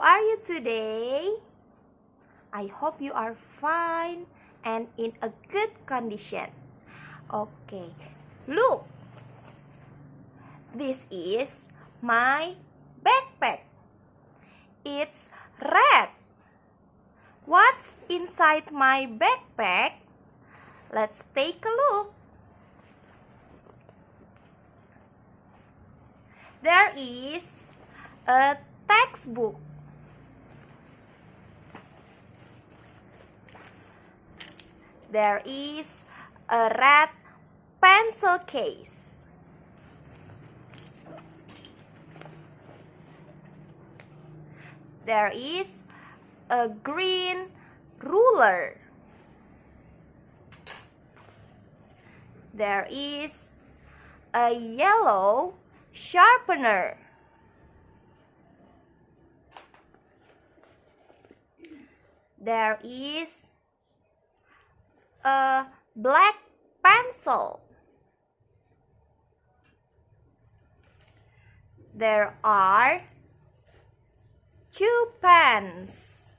are you today? I hope you are fine and in a good condition. Okay, look. This is my backpack. It's red. What's inside my backpack? Let's take a look. There is a textbook. There is a red pencil case. There is a green ruler. There is a yellow sharpener. There is a black pencil. There are 2 pens.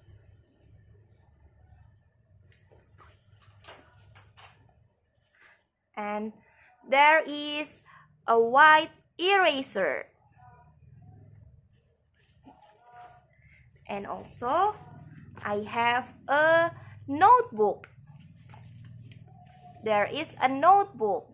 And there is a white eraser. And also, I have a notebook. There is a notebook.